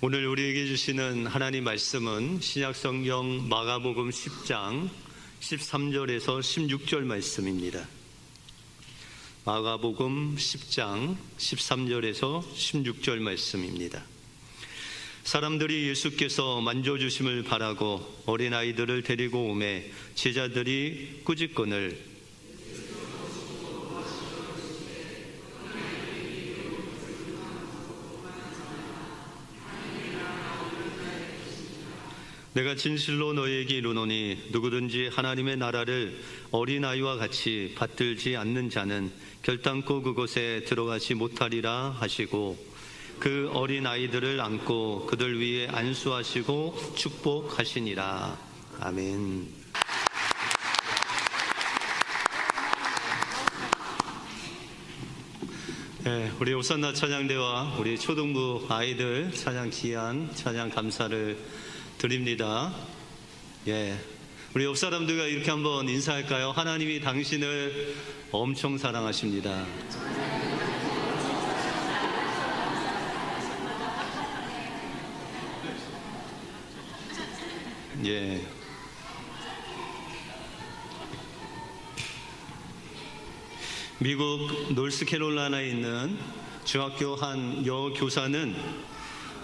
오늘 우리에게 주시는 하나님 말씀은 신약성경 마가복음 10장 13절에서 16절 말씀입니다. 마가복음 10장 13절에서 16절 말씀입니다. 사람들이 예수께서 만져주심을 바라고 어린아이들을 데리고 오매 제자들이 꾸짖거늘 내가 진실로 너희에게 이르노니 누구든지 하나님의 나라를 어린아이와 같이 받들지 않는 자는 결단코 그곳에 들어가지 못하리라 하시고 그 어린아이들을 안고 그들 위에 안수하시고 축복하시니라. 아멘. 우리 오산나 찬양대와 우리 초등부 아이들 찬양 귀한 찬양 감사를 드립니다. 우리 옆 사람들과 이렇게 한번 인사할까요? 하나님이 당신을 엄청 사랑하십니다. 미국 노스캐롤라이나에 있는 중학교 한 여교사는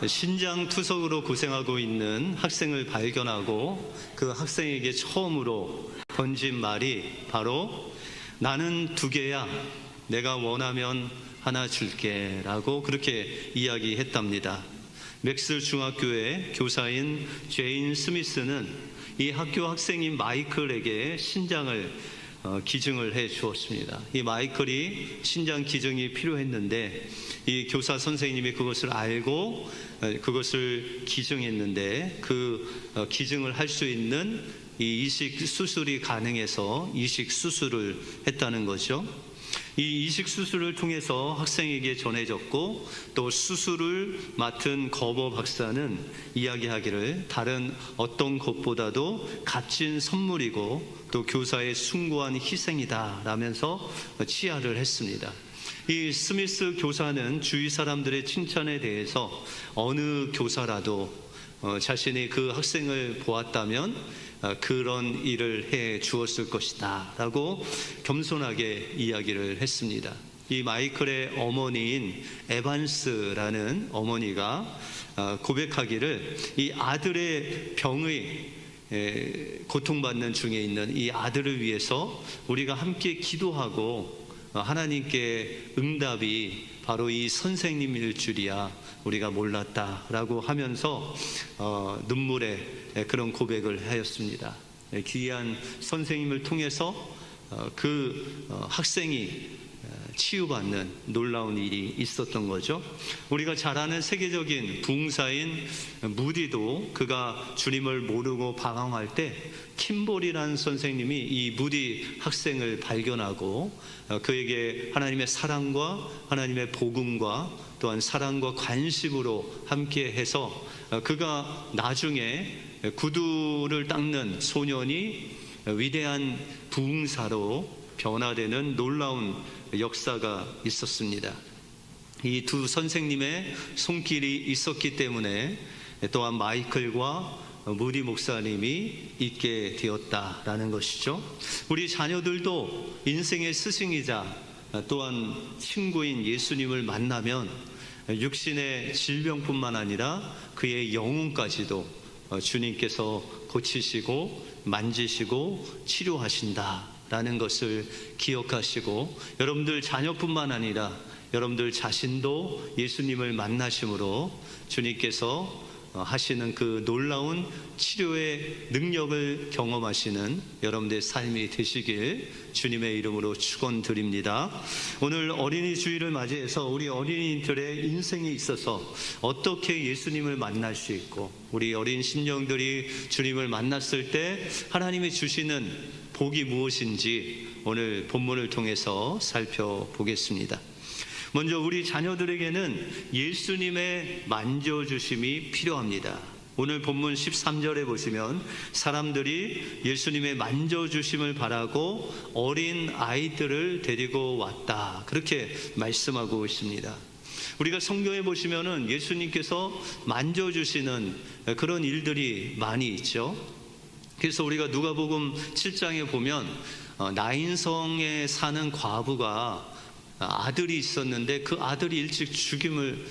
신장 투석으로 고생하고 있는 학생을 발견하고 그 학생에게 처음으로 던진 말이 바로 나는 2개야, 내가 원하면 하나 줄게 라고 그렇게 이야기했답니다. 맥스 중학교의 교사인 제인 스미스는 이 학교 학생인 마이클에게 신장을 기증을 해 주었습니다. 이 마이클이 신장 기증이 필요했는데 이 교사 선생님이 그것을 알고 그것을 기증했는데 그 기증을 할 수 있는 이 이식 수술이 가능해서 이식 수술을 했다는 거죠. 이 이식 수술을 통해서 학생에게 전해졌고 또 수술을 맡은 거버 박사는 이야기하기를 다른 어떤 것보다도 값진 선물이고 또 교사의 숭고한 희생이다 라면서 치하를 했습니다. 이 스미스 교사는 주위 사람들의 칭찬에 대해서 어느 교사라도 자신이 그 학생을 보았다면 그런 일을 해 주었을 것이다 라고 겸손하게 이야기를 했습니다. 이 마이클의 어머니인 에반스라는 어머니가 고백하기를 이 아들의 병의 고통받는 중에 있는 이 아들을 위해서 우리가 함께 기도하고 하나님께 응답이 바로 이 선생님일 줄이야 우리가 몰랐다라고 하면서 눈물의 그런 고백을 하였습니다. 귀한 선생님을 통해서 그 학생이 치유받는 놀라운 일이 있었던 거죠. 우리가 잘 아는 세계적인 부흥사인 무디도 그가 주님을 모르고 방황할 때 킴볼이라는 선생님이 이 무디 학생을 발견하고 그에게 하나님의 사랑과 하나님의 복음과 또한 사랑과 관심으로 함께해서 그가 나중에 구두를 닦는 소년이 위대한 부흥사로 변화되는 놀라운 역사가 있었습니다. 이 두 선생님의 손길이 있었기 때문에 또한 마이클과 무디 목사님이 있게 되었다라는 것이죠. 우리 자녀들도 인생의 스승이자 또한 친구인 예수님을 만나면 육신의 질병뿐만 아니라 그의 영혼까지도 주님께서 고치시고 만지시고 치료하신다라는 것을 기억하시고 여러분들 자녀뿐만 아니라 여러분들 자신도 예수님을 만나심으로 주님께서 하시는 그 놀라운 치료의 능력을 경험하시는 여러분들의 삶이 되시길 주님의 이름으로 축원드립니다. 오늘 어린이 주일을 맞이해서 우리 어린이들의 인생에 있어서 어떻게 예수님을 만날 수 있고 우리 어린 심령들이 주님을 만났을 때 하나님이 주시는 복이 무엇인지 오늘 본문을 통해서 살펴보겠습니다. 먼저 우리 자녀들에게는 예수님의 만져주심이 필요합니다. 오늘 본문 13절에 보시면 사람들이 예수님의 만져주심을 바라고 어린 아이들을 데리고 왔다 그렇게 말씀하고 있습니다. 우리가 성경에 보시면은 예수님께서 만져주시는 그런 일들이 많이 있죠. 그래서 우리가 누가복음 7장에 보면 나인성에 사는 과부가 아들이 있었는데 그 아들이 일찍 죽음을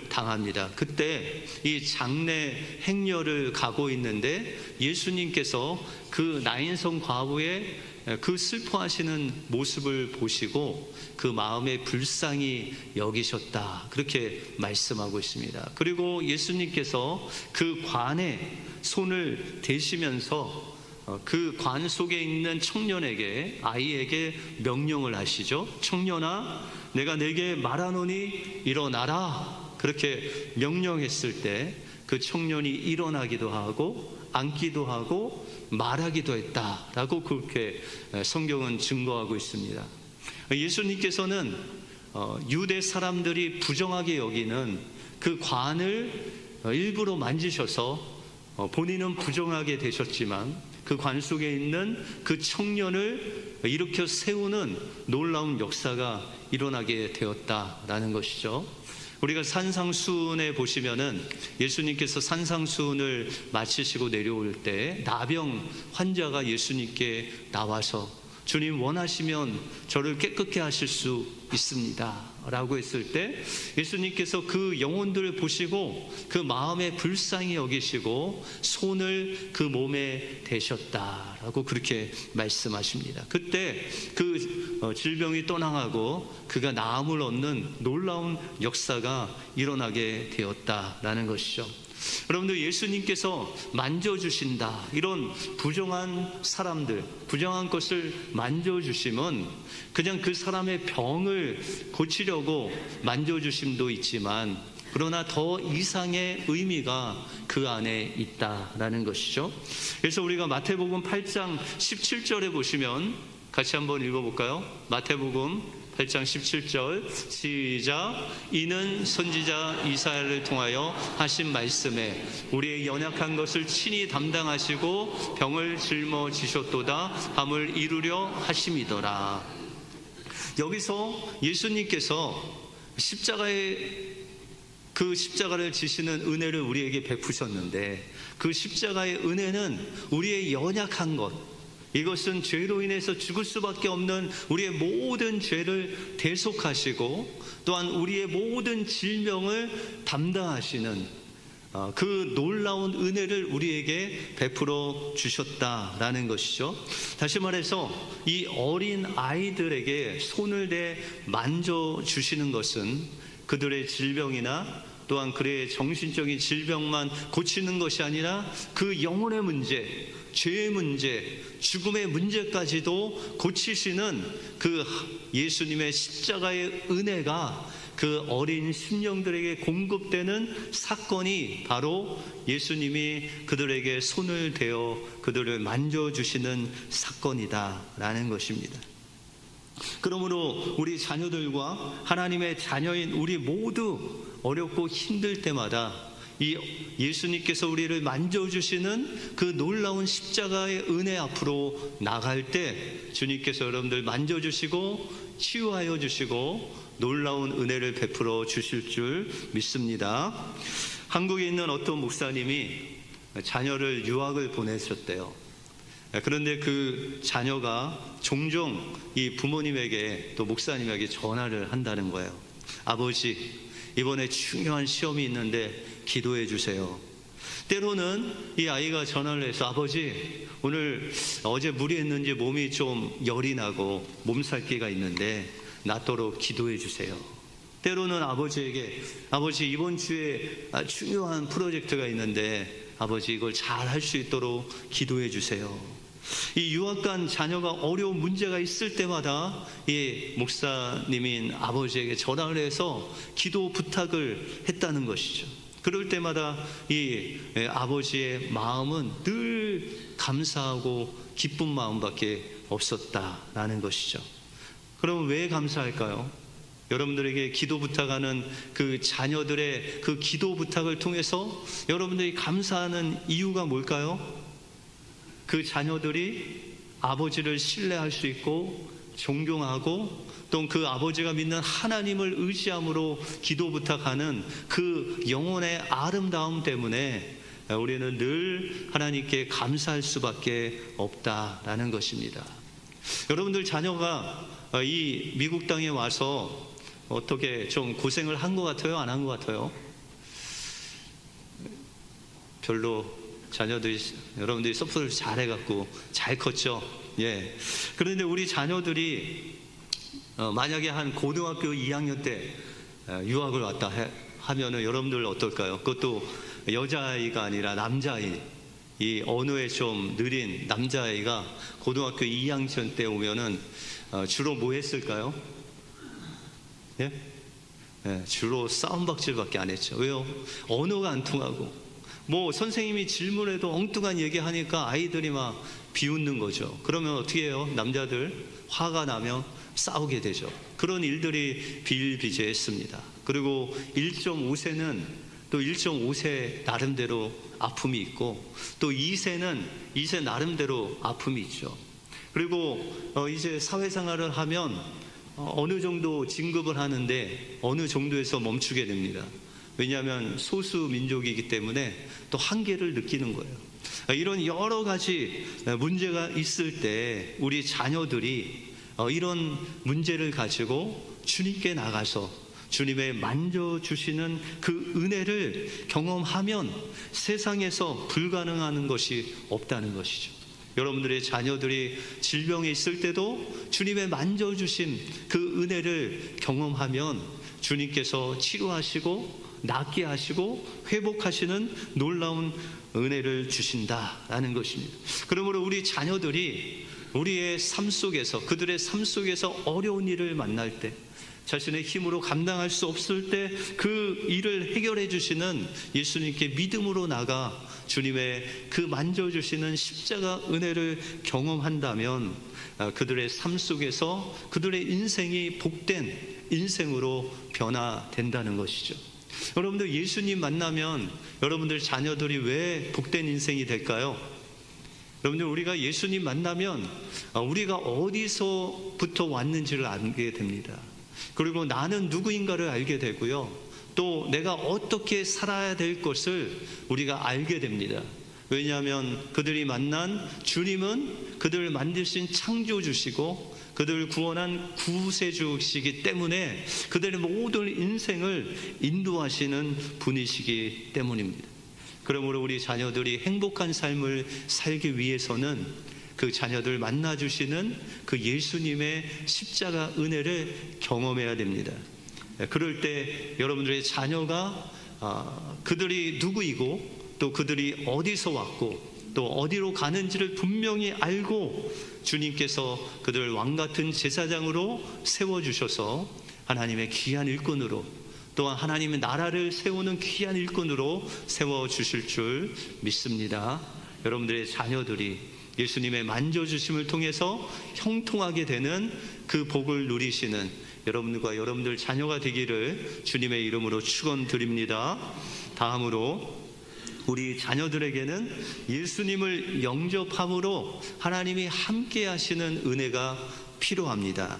당합니다. 그때 이 장례 행렬을 가고 있는데 예수님께서 그 나인성 과부의 그 슬퍼하시는 모습을 보시고 그 마음에 불쌍히 여기셨다, 그렇게 말씀하고 있습니다. 그리고 예수님께서 그 관에 손을 대시면서 그 관 속에 있는 청년에게, 아이에게 명령을 하시죠. 청년아, 내가 내게 말하노니 일어나라, 그렇게 명령했을 때 그 청년이 일어나기도 하고 앉기도 하고 말하기도 했다라고 그렇게 성경은 증거하고 있습니다. 예수님께서는 유대 사람들이 부정하게 여기는 그 관을 일부러 만지셔서 본인은 부정하게 되셨지만 그 관 속에 있는 그 청년을 일으켜 세우는 놀라운 역사가 일어나게 되었다라는 것이죠. 우리가 산상수훈에 보시면은 예수님께서 산상수훈을 마치시고 내려올 때 나병 환자가 예수님께 나와서 주님 원하시면 저를 깨끗게 하실 수 있습니다 라고 했을 때 예수님께서 그 영혼들을 보시고 그 마음에 불쌍히 여기시고 손을 그 몸에 대셨다라고 그렇게 말씀하십니다. 그때 그 질병이 떠나가고 그가 나음을 얻는 놀라운 역사가 일어나게 되었다라는 것이죠. 여러분들, 예수님께서 만져주신다, 이런 부정한 사람들, 부정한 것을 만져주심은 그냥 그 사람의 병을 고치려고 만져주심도 있지만 그러나 더 이상의 의미가 그 안에 있다라는 것이죠. 그래서 우리가 마태복음 8장 17절에 보시면 같이 한번 읽어볼까요? 마태복음 8장 17절 시작. 이는 선지자 이사야를 통하여 하신 말씀에 우리의 연약한 것을 친히 담당하시고 병을 짊어지셨도다 함을 이루려 하심이더라. 여기서 예수님께서 그 십자가를 지시는 은혜를 우리에게 베푸셨는데 그 십자가의 은혜는 우리의 연약한 것, 이것은 죄로 인해서 죽을 수밖에 없는 우리의 모든 죄를 대속하시고 또한 우리의 모든 질병을 담당하시는 그 놀라운 은혜를 우리에게 베풀어 주셨다라는 것이죠. 다시 말해서 이 어린 아이들에게 손을 대 만져주시는 것은 그들의 질병이나 또한 그의 정신적인 질병만 고치는 것이 아니라 그 영혼의 문제, 죄의 문제, 죽음의 문제까지도 고치시는 그 예수님의 십자가의 은혜가 그 어린 심령들에게 공급되는 사건이 바로 예수님이 그들에게 손을 대어 그들을 만져주시는 사건이다라는 것입니다. 그러므로 우리 자녀들과 하나님의 자녀인 우리 모두 어렵고 힘들 때마다 이 예수님께서 우리를 만져주시는 그 놀라운 십자가의 은혜 앞으로 나갈 때 주님께서 여러분들 만져주시고 치유하여 주시고 놀라운 은혜를 베풀어 주실 줄 믿습니다. 한국에 있는 어떤 목사님이 자녀를 유학을 보내셨대요. 그런데 그 자녀가 종종 이 부모님에게 또 목사님에게 전화를 한다는 거예요. 아버지, 이번에 중요한 시험이 있는데 기도해 주세요. 때로는 이 아이가 전화를 해서 아버지, 오늘 어제 무리했는지 몸이 좀 열이 나고 몸살기가 있는데 낫도록 기도해 주세요. 때로는 아버지에게 아버지, 이번 주에 중요한 프로젝트가 있는데 아버지, 이걸 잘 할 수 있도록 기도해 주세요. 이 유학 간 자녀가 어려운 문제가 있을 때마다 이 목사님인 아버지에게 전화를 해서 기도 부탁을 했다는 것이죠. 그럴 때마다 이 아버지의 마음은 늘 감사하고 기쁜 마음밖에 없었다라는 것이죠. 그럼 왜 감사할까요? 여러분들에게 기도 부탁하는 그 자녀들의 그 기도 부탁을 통해서 여러분들이 감사하는 이유가 뭘까요? 그 자녀들이 아버지를 신뢰할 수 있고 존경하고 또 그 아버지가 믿는 하나님을 의지함으로 기도 부탁하는 그 영혼의 아름다움 때문에 우리는 늘 하나님께 감사할 수밖에 없다라는 것입니다. 여러분들 자녀가 이 미국 땅에 와서 어떻게 좀 고생을 한 것 같아요? 안 한 것 같아요? 별로 자녀들이, 여러분들이 서포트를 잘해갖고 잘 컸죠? 예. 그런데 우리 자녀들이 만약에 한 고등학교 2학년 때 유학을 왔다 하면은 여러분들 어떨까요? 그것도 여자아이가 아니라 남자아이, 이 언어에 좀 느린 남자아이가 고등학교 2학년 때 오면은 주로 뭐 했을까요? 예? 예, 주로 싸움박질밖에 안 했죠. 왜요? 언어가 안 통하고 뭐 선생님이 질문해도 엉뚱한 얘기하니까 아이들이 막 비웃는 거죠. 그러면 어떻게 해요? 남자들 화가 나면 싸우게 되죠. 그런 일들이 비일비재했습니다. 그리고 1.5세는 또 1.5세 나름대로 아픔이 있고 또 2세는 2세 나름대로 아픔이 있죠. 그리고 이제 사회생활을 하면 어느 정도 진급을 하는데 어느 정도에서 멈추게 됩니다. 왜냐하면 소수 민족이기 때문에 또 한계를 느끼는 거예요. 이런 여러 가지 문제가 있을 때 우리 자녀들이 이런 문제를 가지고 주님께 나가서 주님의 만져주시는 그 은혜를 경험하면 세상에서 불가능한 것이 없다는 것이죠. 여러분들의 자녀들이 질병에 있을 때도 주님의 만져주신 그 은혜를 경험하면 주님께서 치료하시고 낫게 하시고 회복하시는 놀라운 은혜를 주신다라는 것입니다. 그러므로 우리 자녀들이 우리의 삶 속에서, 그들의 삶 속에서 어려운 일을 만날 때, 자신의 힘으로 감당할 수 없을 때 그 일을 해결해 주시는 예수님께 믿음으로 나가 주님의 그 만져주시는 십자가 은혜를 경험한다면 그들의 삶 속에서 그들의 인생이 복된 인생으로 변화된다는 것이죠. 여러분들 예수님 만나면 여러분들 자녀들이 왜 복된 인생이 될까요? 여러분들 우리가 예수님 만나면 우리가 어디서부터 왔는지를 알게 됩니다. 그리고 나는 누구인가를 알게 되고요. 또 내가 어떻게 살아야 될 것을 우리가 알게 됩니다. 왜냐하면 그들이 만난 주님은 그들을 만드신 창조주시고 그들을 구원한 구세주시기 때문에 그들의 모든 인생을 인도하시는 분이시기 때문입니다. 그러므로 우리 자녀들이 행복한 삶을 살기 위해서는 그 자녀들 만나주시는 그 예수님의 십자가 은혜를 경험해야 됩니다. 그럴 때 여러분들의 자녀가 그들이 누구이고 또 그들이 어디서 왔고 또 어디로 가는지를 분명히 알고 주님께서 그들을 왕같은 제사장으로 세워주셔서 하나님의 귀한 일꾼으로 또한 하나님의 나라를 세우는 귀한 일꾼으로 세워주실 줄 믿습니다. 여러분들의 자녀들이 예수님의 만져주심을 통해서 형통하게 되는 그 복을 누리시는 여러분들과 여러분들 자녀가 되기를 주님의 이름으로 축원드립니다. 다음으로 우리 자녀들에게는 예수님을 영접함으로 하나님이 함께 하시는 은혜가 필요합니다.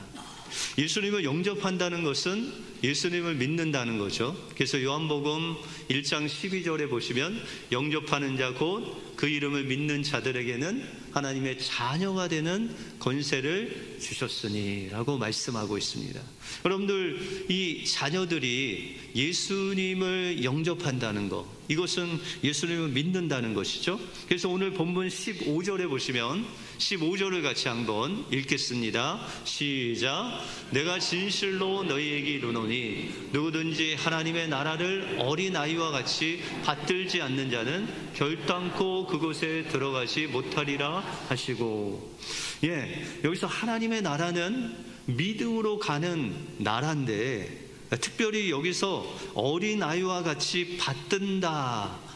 예수님을 영접한다는 것은 예수님을 믿는다는 거죠. 그래서 요한복음 1장 12절에 보시면 영접하는 자 곧 그 이름을 믿는 자들에게는 하나님의 자녀가 되는 권세를 주셨으니 라고 말씀하고 있습니다. 여러분들 이 자녀들이 예수님을 영접한다는 것, 이것은 예수님을 믿는다는 것이죠. 그래서 오늘 본문 15절에 보시면 15절을 같이 한번 읽겠습니다. 시작. 내가 진실로 너희에게 이르노니 누구든지 하나님의 나라를 어린아이와 같이 받들지 않는 자는 결단코 그곳에 들어가지 못하리라 하시고, 여기서 하나님의 나라는 믿음으로 가는 나라인데 특별히 여기서 어린아이와 같이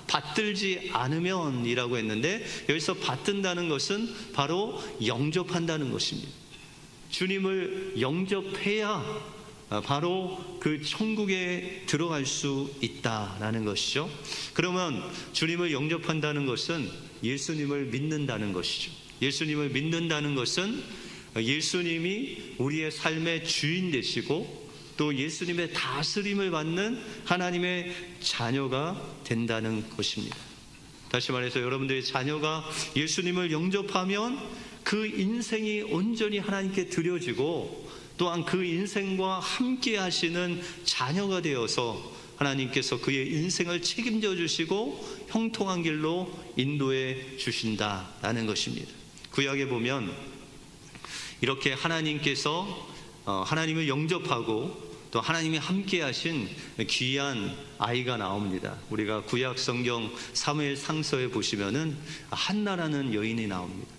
받들지 않으면 이라고 했는데 여기서 받든다는 것은 바로 영접한다는 것입니다. 주님을 영접해야 바로 그 천국에 들어갈 수 있다라는 것이죠. 그러면 주님을 영접한다는 것은 예수님을 믿는다는 것이죠. 예수님을 믿는다는 것은 예수님이 우리의 삶의 주인 되시고 또 예수님의 다스림을 받는 하나님의 자녀가 된다는 것입니다. 다시 말해서 여러분들의 자녀가 예수님을 영접하면 그 인생이 온전히 하나님께 드려지고 또한 그 인생과 함께 하시는 자녀가 되어서 하나님께서 그의 인생을 책임져 주시고 형통한 길로 인도해 주신다라는 것입니다. 구약에 보면 이렇게 하나님께서 하나님을 영접하고 또 하나님이 함께 하신 귀한 아이가 나옵니다. 우리가 구약 성경 사무엘 상서에 보시면은 한나라는 여인이 나옵니다.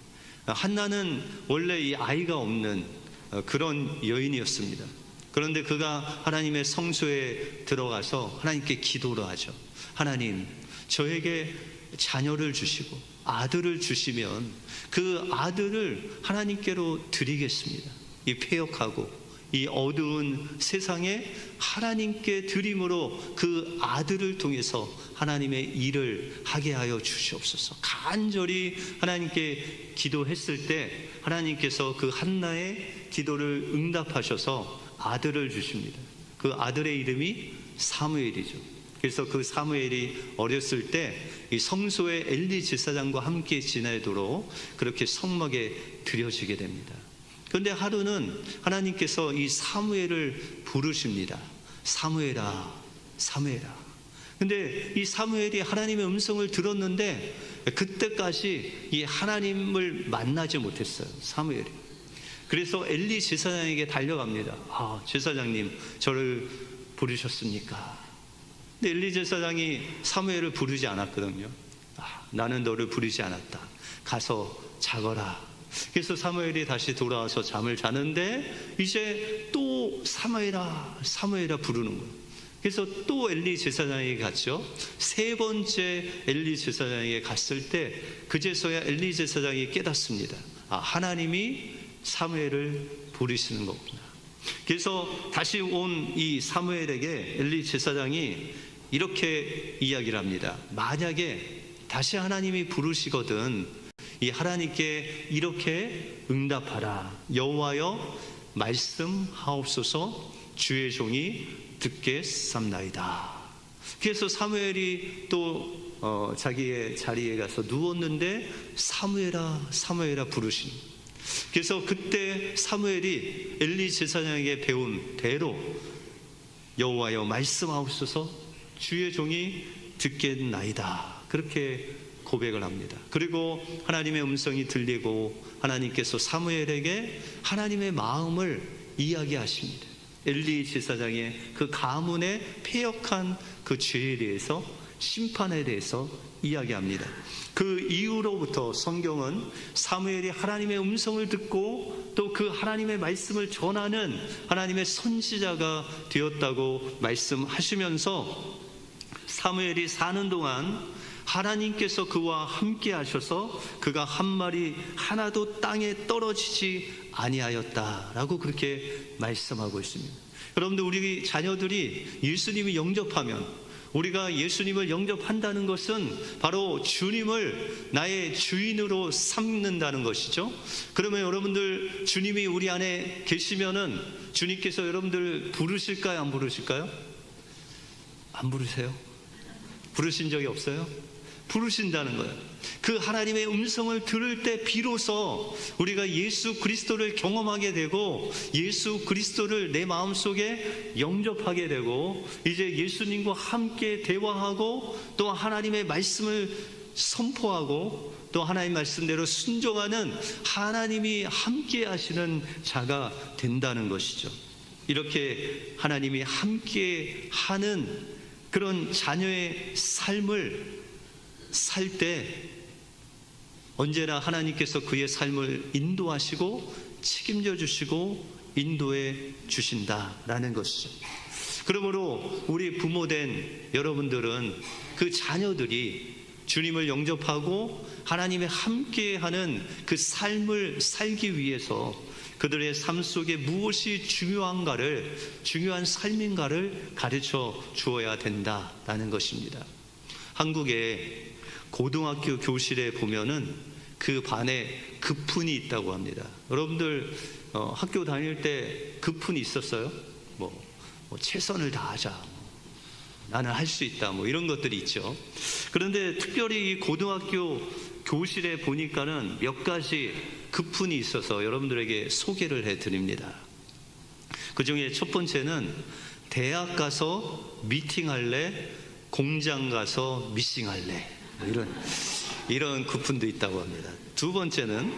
한나는 원래 이 아이가 없는 그런 여인이었습니다. 그런데 그가 하나님의 성소에 들어가서 하나님께 기도를 하죠. 하나님, 저에게 자녀를 주시고 아들을 주시면 그 아들을 하나님께로 드리겠습니다. 이 패역하고 이 어두운 세상에 하나님께 드림으로 그 아들을 통해서 하나님의 일을 하게 하여 주시옵소서. 간절히 하나님께 기도했을 때 하나님께서 그 한나의 기도를 응답하셔서 아들을 주십니다. 그 아들의 이름이 사무엘이죠. 그래서 그 사무엘이 어렸을 때 이 성소의 엘리 제사장과 함께 지내도록 그렇게 성막에 드려지게 됩니다. 그런데 하루는 하나님께서 이 사무엘을 부르십니다. 사무엘아, 사무엘아. 근데 이 사무엘이 하나님의 음성을 들었는데 그때까지 이 하나님을 만나지 못했어요. 사무엘이. 그래서 엘리 제사장에게 달려갑니다. 아, 제사장님, 저를 부르셨습니까? 근데 엘리 제사장이 사무엘을 부르지 않았거든요. 아, 나는 너를 부르지 않았다. 가서 자거라. 그래서 사무엘이 다시 돌아와서 잠을 자는데 이제 또 사무엘아, 사무엘아 부르는 거예요. 그래서 또 엘리 제사장에게 갔죠. 세 번째 엘리 제사장에게 갔을 때 그제서야 엘리 제사장이 깨닫습니다. 아, 하나님이 사무엘을 부르시는 거구나. 그래서 다시 온 이 사무엘에게 엘리 제사장이 이렇게 이야기를 합니다. 만약에 다시 하나님이 부르시거든 이 하나님께 이렇게 응답하라. 여호와여 말씀하옵소서. 주의 종이 듣겠삼나이다. 그래서 사무엘이 또 자기의 자리에 가서 누웠는데 사무엘아, 사무엘아 부르신. 그래서 그때 사무엘이 엘리 제사장에게 배운 대로 여호와여 말씀하옵소서. 주의 종이 듣겠나이다. 그렇게 고백을 합니다. 그리고 하나님의 음성이 들리고 하나님께서 사무엘에게 하나님의 마음을 이야기하십니다. 엘리 제사장의 그 가문의 패역한 그 죄에 대해서, 심판에 대해서 이야기합니다. 그 이후로부터 성경은 사무엘이 하나님의 음성을 듣고 또 그 하나님의 말씀을 전하는 하나님의 선지자가 되었다고 말씀하시면서 사무엘이 사는 동안 하나님께서 그와 함께 하셔서 그가 한 마리 하나도 땅에 떨어지지 아니하였다라고 그렇게 말씀하고 있습니다. 여러분들, 우리 자녀들이 예수님을 영접하면, 우리가 예수님을 영접한다는 것은 바로 주님을 나의 주인으로 삼는다는 것이죠. 그러면 여러분들, 주님이 우리 안에 계시면은 주님께서 여러분들 부르실까요? 안 부르실까요? 안 부르세요? 부르신 적이 없어요? 부르신다는 거예요. 그 하나님의 음성을 들을 때 비로소 우리가 예수 그리스도를 경험하게 되고 예수 그리스도를 내 마음속에 영접하게 되고 이제 예수님과 함께 대화하고 또 하나님의 말씀을 선포하고 또 하나님 말씀대로 순종하는 하나님이 함께 하시는 자가 된다는 것이죠. 이렇게 하나님이 함께 하는 그런 자녀의 삶을 살 때 언제나 하나님께서 그의 삶을 인도하시고 책임져 주시고 인도해 주신다라는 것이죠. 그러므로 우리 부모된 여러분들은 그 자녀들이 주님을 영접하고 하나님의 함께하는 그 삶을 살기 위해서 그들의 삶 속에 무엇이 중요한 삶인가를 가르쳐 주어야 된다라는 것입니다. 한국의 고등학교 교실에 보면은 그 반에 급훈이 있다고 합니다. 여러분들 학교 다닐 때 급훈이 있었어요? 뭐 최선을 다하자, 나는 할 수 있다, 이런 것들이 있죠. 그런데 특별히 이 고등학교 교실에 보니까는 몇 가지 급훈이 있어서 여러분들에게 소개를 해드립니다. 그 중에 첫 번째는 대학 가서 미팅할래, 공장 가서 미싱할래, 이런 급훈도 있다고 합니다. 두 번째는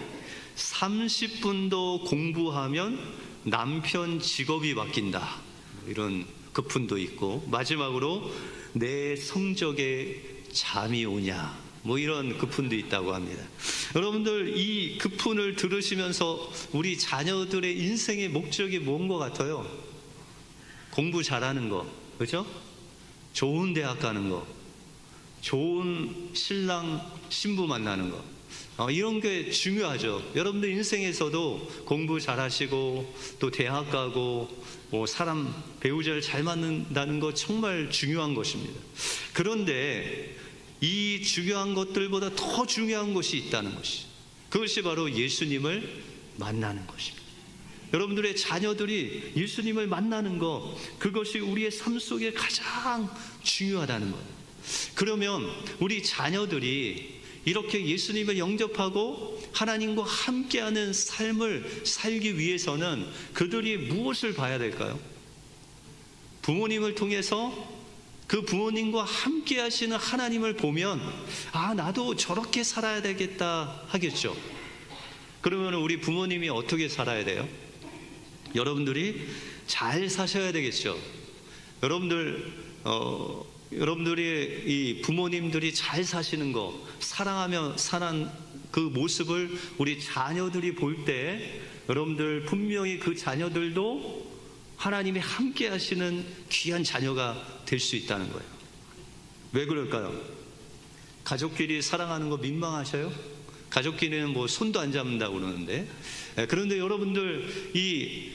30분도 공부하면 남편 직업이 바뀐다, 이런 급훈도 있고, 마지막으로 내 성적에 잠이 오냐, 이런 급훈도 있다고 합니다. 여러분들, 이 급훈을 들으시면서 우리 자녀들의 인생의 목적이 뭔 것 같아요? 공부 잘하는 거, 그렇죠? 좋은 대학 가는 거, 좋은 신랑 신부 만나는 거, 이런 게 중요하죠. 여러분들 인생에서도 공부 잘하시고 또 대학 가고 사람 배우자를 잘 만난다는 거 정말 중요한 것입니다. 그런데 이 중요한 것들보다 더 중요한 것이 있다는 것이, 그것이 바로 예수님을 만나는 것입니다. 여러분들의 자녀들이 예수님을 만나는 것, 그것이 우리의 삶 속에 가장 중요하다는 거예요. 그러면 우리 자녀들이 이렇게 예수님을 영접하고 하나님과 함께하는 삶을 살기 위해서는 그들이 무엇을 봐야 될까요? 부모님을 통해서 그 부모님과 함께 하시는 하나님을 보면, 나도 저렇게 살아야 되겠다 하겠죠. 그러면 우리 부모님이 어떻게 살아야 돼요? 여러분들이 잘 사셔야 되겠죠. 여러분들이 이 부모님들이 잘 사시는 거, 사랑하며 사는 그 모습을 우리 자녀들이 볼 때, 여러분들 분명히 그 자녀들도 하나님이 함께 하시는 귀한 자녀가 될 수 있다는 거예요. 왜 그럴까요? 가족끼리 사랑하는 거 민망하셔요? 가족끼리는 손도 안 잡는다고 그러는데, 그런데 여러분들 이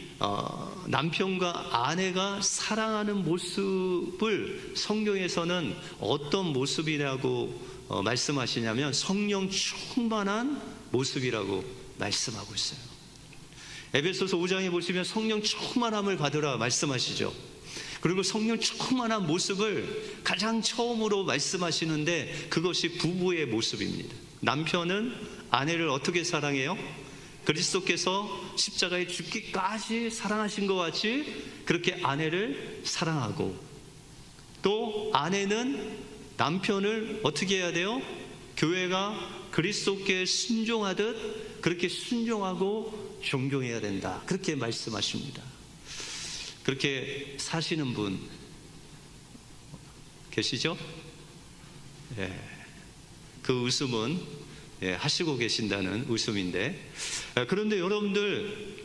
남편과 아내가 사랑하는 모습을 성경에서는 어떤 모습이라고 말씀하시냐면 성령 충만한 모습이라고 말씀하고 있어요. 에베소서 5장에 보시면 성령 충만함을 받으라 말씀하시죠. 그리고 성령 충만한 모습을 가장 처음으로 말씀하시는데 그것이 부부의 모습입니다. 남편은 아내를 어떻게 사랑해요? 그리스도께서 십자가에 죽기까지 사랑하신 것 같이 그렇게 아내를 사랑하고, 또 아내는 남편을 어떻게 해야 돼요? 교회가 그리스도께 순종하듯 그렇게 순종하고 존경해야 된다, 그렇게 말씀하십니다. 그렇게 사시는 분 계시죠? 그 웃음은 하시고 계신다는 웃음인데, 그런데 여러분들,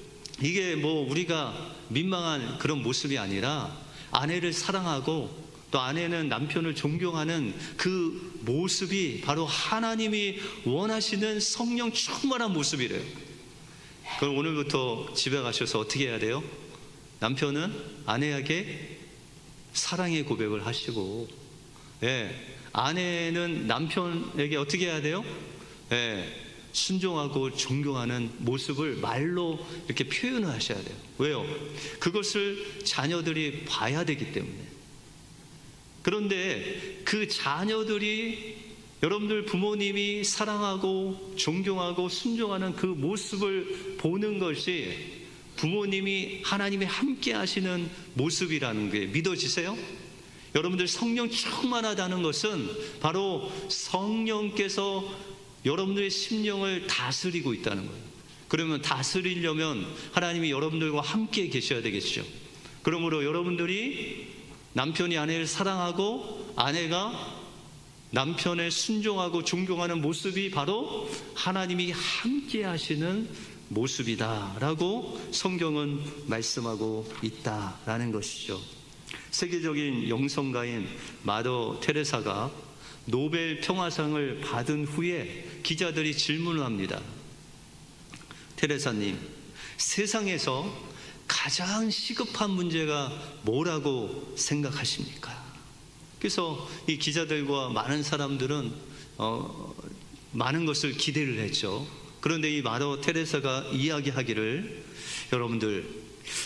이게 우리가 민망한 그런 모습이 아니라 아내를 사랑하고 또 아내는 남편을 존경하는 그 모습이 바로 하나님이 원하시는 성령 충만한 모습이래요. 그럼 오늘부터 집에 가셔서 어떻게 해야 돼요? 남편은 아내에게 사랑의 고백을 하시고, 아내는 남편에게 어떻게 해야 돼요? 순종하고 존경하는 모습을 말로 이렇게 표현을 하셔야 돼요. 왜요? 그것을 자녀들이 봐야 되기 때문에. 그런데 그 자녀들이 여러분들 부모님이 사랑하고 존경하고 순종하는 그 모습을 보는 것이 부모님이 하나님이 함께 하시는 모습이라는 게 믿어지세요? 여러분들 성령 충만하다는 것은 바로 성령께서 여러분들의 심령을 다스리고 있다는 거예요. 그러면 다스리려면 하나님이 여러분들과 함께 계셔야 되겠죠. 그러므로 여러분들이 남편이 아내를 사랑하고 아내가 남편을 순종하고 존경하는 모습이 바로 하나님이 함께 하시는 모습이다라고 성경은 말씀하고 있다라는 것이죠. 세계적인 영성가인 마더 테레사가 노벨 평화상을 받은 후에 기자들이 질문을 합니다. 테레사님, 세상에서 가장 시급한 문제가 뭐라고 생각하십니까? 그래서 이 기자들과 많은 사람들은 많은 것을 기대를 했죠. 그런데 이 마더 테레사가 이야기하기를, 여러분들,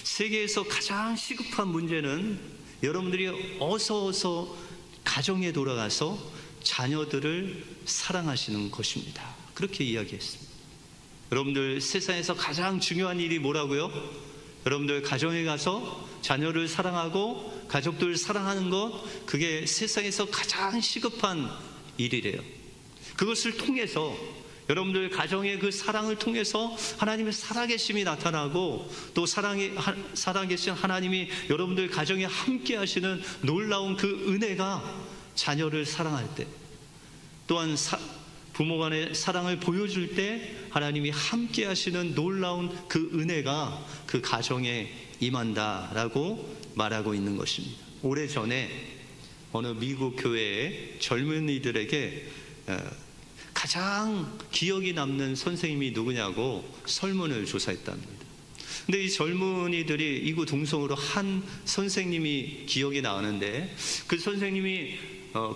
세계에서 가장 시급한 문제는 여러분들이 어서 가정에 돌아가서 자녀들을 사랑하시는 것입니다. 그렇게 이야기했습니다. 여러분들, 세상에서 가장 중요한 일이 뭐라고요? 여러분들, 가정에 가서 자녀를 사랑하고 가족들을 사랑하는 것, 그게 세상에서 가장 시급한 일이래요. 그것을 통해서 여러분들 가정의 그 사랑을 통해서 하나님의 살아계심이 나타나고, 또 살아계신 하나님이 여러분들 가정에 함께 하시는 놀라운 그 은혜가 자녀를 사랑할 때, 또한 부모 간의 사랑을 보여줄 때 하나님이 함께 하시는 놀라운 그 은혜가 그 가정에 임한다라고 말하고 있는 것입니다. 오래전에 어느 미국 교회의 젊은이들에게 가장 기억이 남는 선생님이 누구냐고 설문을 조사했답니다. 근데 이 젊은이들이 이구동성으로 한 선생님이 기억이 나는데, 그 선생님이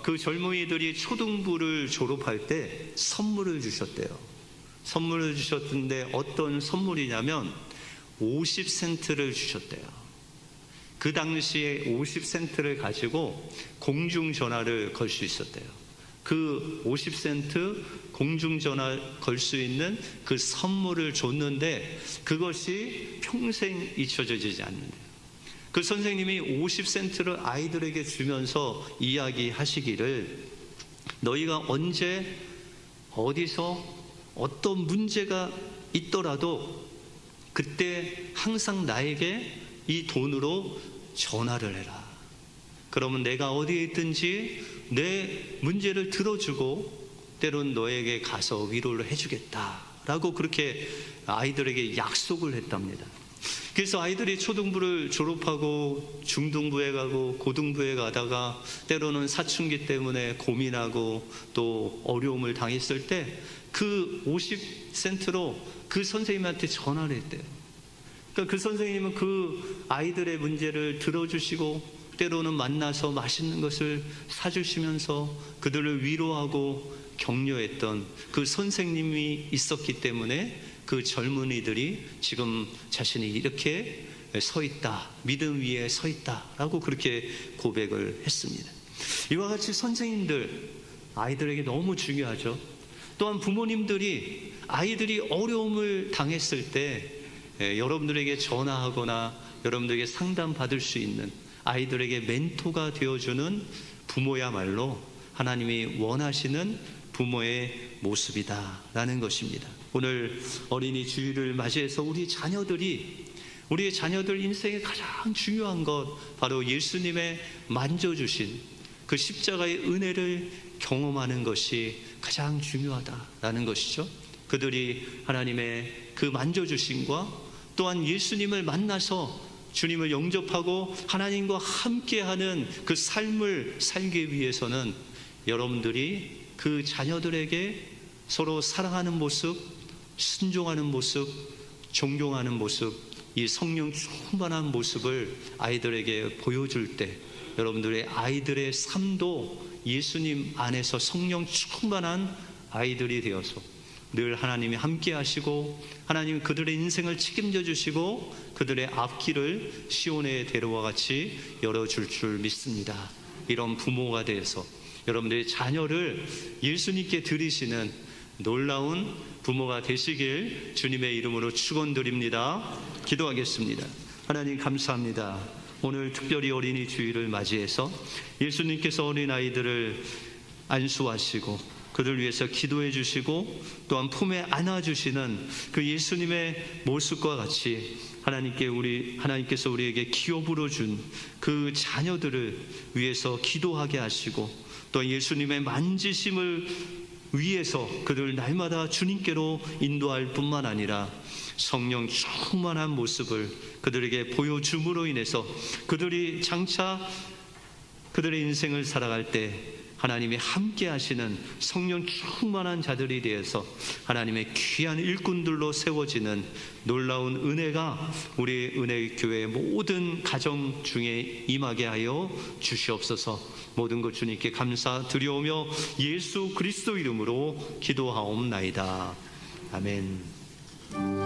그 젊은이들이 초등부를 졸업할 때 선물을 주셨대요. 선물을 주셨는데 어떤 선물이냐면 50센트를 주셨대요. 그 당시에 50센트를 가지고 공중전화를 걸 수 있었대요. 그 50센트 공중전화 걸 수 있는 그 선물을 줬는데 그것이 평생 잊혀지지 않는데요. 그 선생님이 50센트를 아이들에게 주면서 이야기하시기를, 너희가 언제 어디서 어떤 문제가 있더라도 그때 항상 나에게 이 돈으로 전화를 해라. 그러면 내가 어디에 있든지 내 문제를 들어주고 때론 너에게 가서 위로를 해주겠다라고 그렇게 아이들에게 약속을 했답니다. 그래서 아이들이 초등부를 졸업하고 중등부에 가고 고등부에 가다가 때로는 사춘기 때문에 고민하고 또 어려움을 당했을 때 그 50센트로 그 선생님한테 전화를 했대요. 그러니까 그 선생님은 그 아이들의 문제를 들어주시고 때로는 만나서 맛있는 것을 사주시면서 그들을 위로하고 격려했던 그 선생님이 있었기 때문에 그 젊은이들이 지금 자신이 이렇게 서 있다, 믿음 위에 서 있다라고 그렇게 고백을 했습니다. 이와 같이 선생님들, 아이들에게 너무 중요하죠. 또한 부모님들이 아이들이 어려움을 당했을 때 여러분들에게 전화하거나 여러분들에게 상담받을 수 있는 아이들에게 멘토가 되어주는 부모야말로 하나님이 원하시는 부모의 모습이다라는 것입니다. 오늘 어린이 주일을 맞이해서 우리의 자녀들 인생에 가장 중요한 것, 바로 예수님의 만져주신 그 십자가의 은혜를 경험하는 것이 가장 중요하다라는 것이죠. 그들이 하나님의 그 만져주심과 또한 예수님을 만나서 주님을 영접하고 하나님과 함께하는 그 삶을 살기 위해서는 여러분들이 그 자녀들에게 서로 사랑하는 모습, 순종하는 모습, 존경하는 모습, 이 성령 충만한 모습을 아이들에게 보여줄 때 여러분들의 아이들의 삶도 예수님 안에서 성령 충만한 아이들이 되어서 늘 하나님이 함께 하시고 하나님 그들의 인생을 책임져 주시고 그들의 앞길을 시온의 대로와 같이 열어줄 줄 믿습니다. 이런 부모가 되어서 여러분들의 자녀를 예수님께 드리시는 놀라운 부모가 되시길 주님의 이름으로 축원드립니다. 기도하겠습니다. 하나님 감사합니다. 오늘 특별히 어린이 주일을 맞이해서 예수님께서 어린아이들을 안수하시고 그들 위해서 기도해 주시고 또한 품에 안아주시는 그 예수님의 모습과 같이 하나님께서 우리에게 기업으로 준 그 자녀들을 위해서 기도하게 하시고 또 예수님의 만지심을 위해서 그들 날마다 주님께로 인도할 뿐만 아니라 성령 충만한 모습을 그들에게 보여줌으로 인해서 그들이 장차 그들의 인생을 살아갈 때 하나님이 함께 하시는 성령 충만한 자들이 되어서 하나님의 귀한 일꾼들로 세워지는 놀라운 은혜가 우리 은혜교회 모든 가정 중에 임하게 하여 주시옵소서. 모든 것 주님께 감사드리오며 예수 그리스도 이름으로 기도하옵나이다. 아멘.